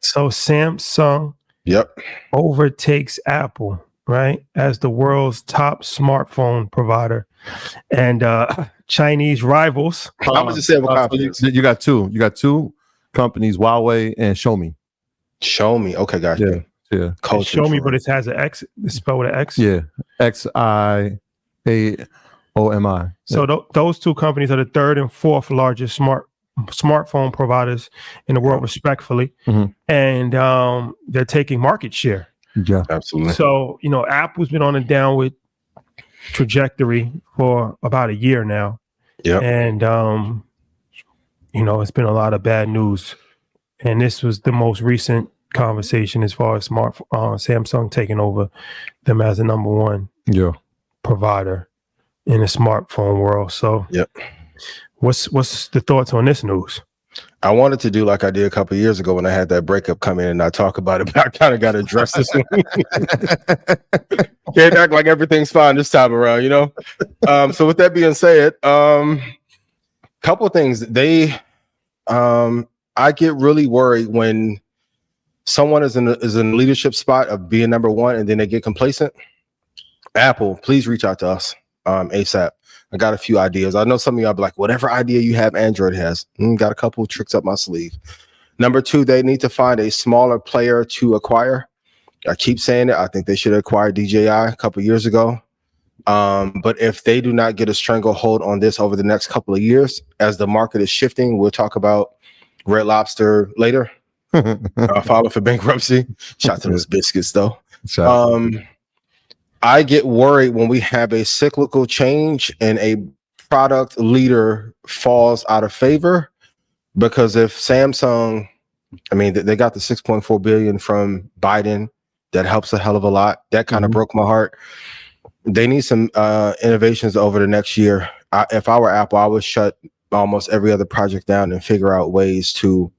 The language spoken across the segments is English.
So Samsung Yep. overtakes Apple, right, as the world's top smartphone provider, and Chinese rivals. How much to say with confidence? So you got two. You got two companies, Huawei and Xiaomi. Xiaomi. Okay, gotcha. Yeah. Xiaomi, but it has an X. It's spelled with an X. Yeah. XIAOMI. So those two companies are the third and fourth largest smartphone providers in the world, respectfully, and they're taking market share. Yeah, absolutely. So Apple's been on a downward trajectory for about a year now. Yeah, and it's been a lot of bad news, and this was the most recent conversation as far as Samsung taking over them as the number one provider in the smartphone world. So what's the thoughts on this news? I wanted to do like I did a couple of years ago when I had that breakup come in and I talk about it, but I kind of got to address this one. Can't act like everything's fine this time around, So with that being said, couple of things. I get really worried when someone is in a leadership spot of being number one and then they get complacent. Apple, please reach out to us ASAP. I got a few ideas. I know some of y'all be like, whatever idea you have, Android has. Got a couple of tricks up my sleeve. Number two, they need to find a smaller player to acquire. I keep saying it. I think they should acquire DJI a couple of years ago. But if they do not get a stranglehold on this over the next couple of years, as the market is shifting, we'll talk about Red Lobster later. Filing for bankruptcy. Shout to those biscuits, though. I get worried when we have a cyclical change and a product leader falls out of favor, because if Samsung, they got the $6.4 billion from Biden, that helps a hell of a lot. That kind of broke my heart. They need some innovations over the next year. If I were Apple, I would shut almost every other project down and figure out ways to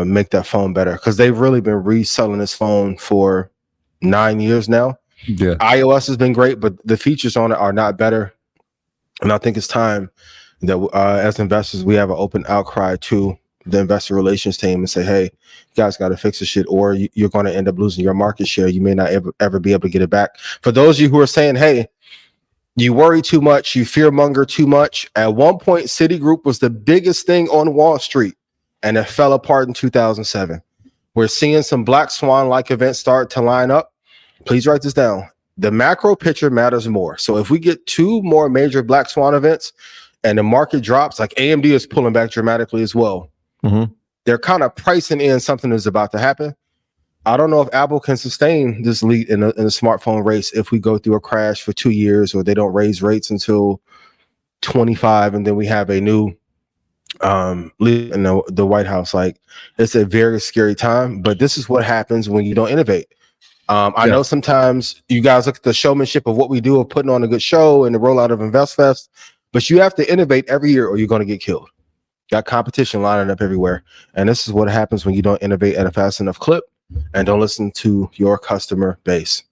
make that phone better, because they've really been reselling this phone for 9 years now. Yeah, iOS has been great, but the features on it are not better. And I think it's time that as investors, we have an open outcry to the investor relations team and say, hey, you guys got to fix this shit, or you're going to end up losing your market share. You may not ever be able to get it back. For those of you who are saying, hey, you worry too much, you fear monger too much. At one point, Citigroup was the biggest thing on Wall Street, and it fell apart in 2007. We're seeing some black swan-like events start to line up. Please write this down. The macro picture matters more. So if we get two more major black swan events and the market drops, like AMD is pulling back dramatically as well, they're kind of pricing in something that's about to happen. I don't know if Apple can sustain this lead in the smartphone race if we go through a crash for 2 years, or they don't raise rates until 25, and then we have a new lead in the White House. Like, it's a very scary time, but this is what happens when you don't innovate. I know sometimes you guys look at the showmanship of what we do of putting on a good show and the rollout of InvestFest, but you have to innovate every year or you're going to get killed. Got competition lining up everywhere. And this is what happens when you don't innovate at a fast enough clip and don't listen to your customer base.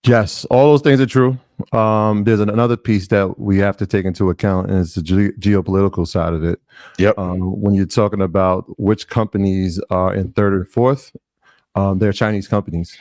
Yes, all those things are true. There's another piece that we have to take into account, and it's the geopolitical side of it. Yep. When you're talking about which companies are in third or fourth, they're Chinese companies.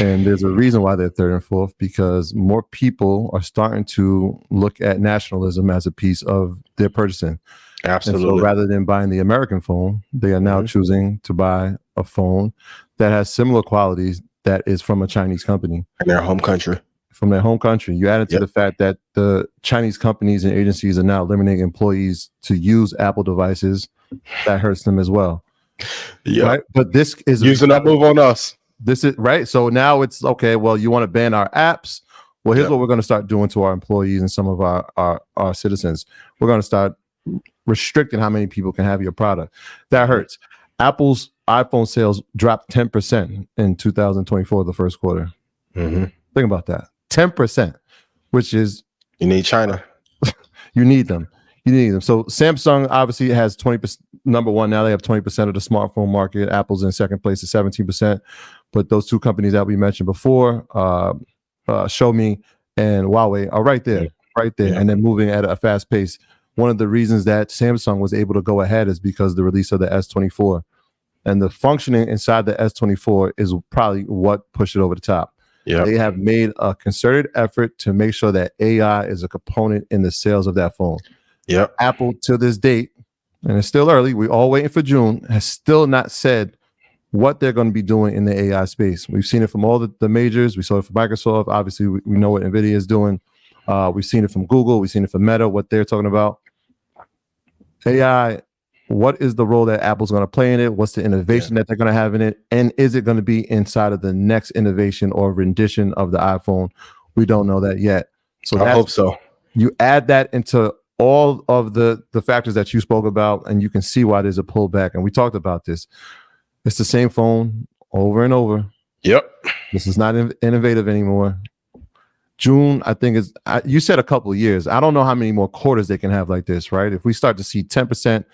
And there's a reason why they're third and fourth, because more people are starting to look at nationalism as a piece of their purchasing. Absolutely. And so rather than buying the American phone, they are now choosing to buy a phone that has similar qualities that is from a Chinese company. In their home country. From their home country. You add it to the fact that the Chinese companies and agencies are now eliminating employees to use Apple devices. That hurts them as well. Yeah. Right? But this is using that move on us. This is right. So now it's okay. Well, you want to ban our apps? Well, here's what we're going to start doing to our employees and some of our citizens. We're going to start restricting how many people can have your product. That hurts. Apple's iPhone sales dropped 10% in 2024, the first quarter. Think about that. 10%, which is... You need China. You need them. You need them. So Samsung obviously has 20%, number one. Now they have 20% of the smartphone market. Apple's in second place at 17%. But those two companies that we mentioned before, Xiaomi and Huawei, are right there, and then moving at a fast pace. One of the reasons that Samsung was able to go ahead is because the release of the S24. And the functioning inside the S24 is probably what pushed it over the top. Yeah. They have made a concerted effort to make sure that AI is a component in the sales of that phone. Yep. Apple, to this date, and it's still early, we're all waiting for June, has still not said what they're going to be doing in the AI space. We've seen it from all the majors. We saw it from Microsoft. Obviously, we know what NVIDIA is doing. We've seen it from Google. We've seen it from Meta, what they're talking about. AI, what is the role that Apple's going to play in it? What's the innovation that they're going to have in it? And is it going to be inside of the next innovation or rendition of the iPhone? We don't know that yet. So I hope so. You add that into all of the factors that you spoke about, and you can see why there's a pullback. And we talked about this. It's the same phone over and over. Yep. This is not innovative anymore. June, I think you said a couple of years. I don't know how many more quarters they can have like this, right? If we start to see 10%,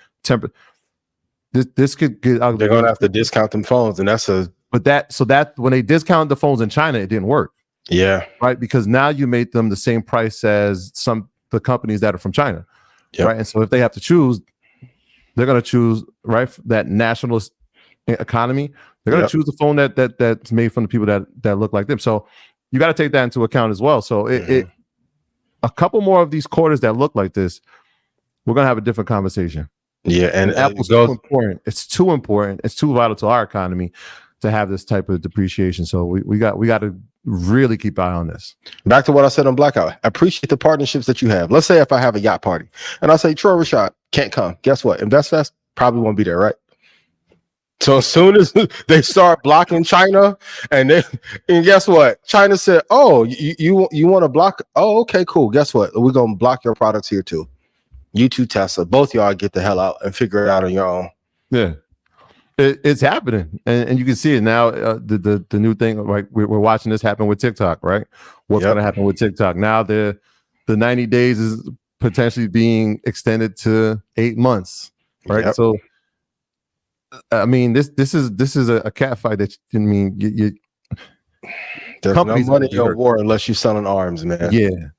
this could get ugly. They're going to have to discount them phones, and that when they discounted the phones in China, it didn't work. Yeah. Right. Because now you made them the same price as the companies that are from China. Yep. Right. And so if they have to choose, they're going to choose that nationalist economy. They're going to choose the phone that's made from the people that look like them. So you got to take that into account as well. So a couple more of these quarters that look like this, we're going to have a different conversation. Yeah. And Apple's too important. It's too important. It's too vital to our economy to have this type of depreciation. So we got to really keep an eye on this. Back to what I said on Blackout. Appreciate the partnerships that you have. Let's say if I have a yacht party and I say Troy Rashad can't come. Guess what? InvestFest probably won't be there, right? So as soon as they start blocking China, and guess what? China said, "Oh, you want to block? Oh, okay, cool. Guess what? We're gonna block your products here too. You too, Tesla. Both y'all get the hell out and figure it out on your own." Yeah. It's happening, and you can see it now. The new thing, right? We're watching this happen with TikTok, right? What's going to happen with TikTok now? The 90 days is potentially being extended to 8 months, right? Yep. So, I mean, this is a cat fight that there's no money in war unless you're selling arms, man. Yeah,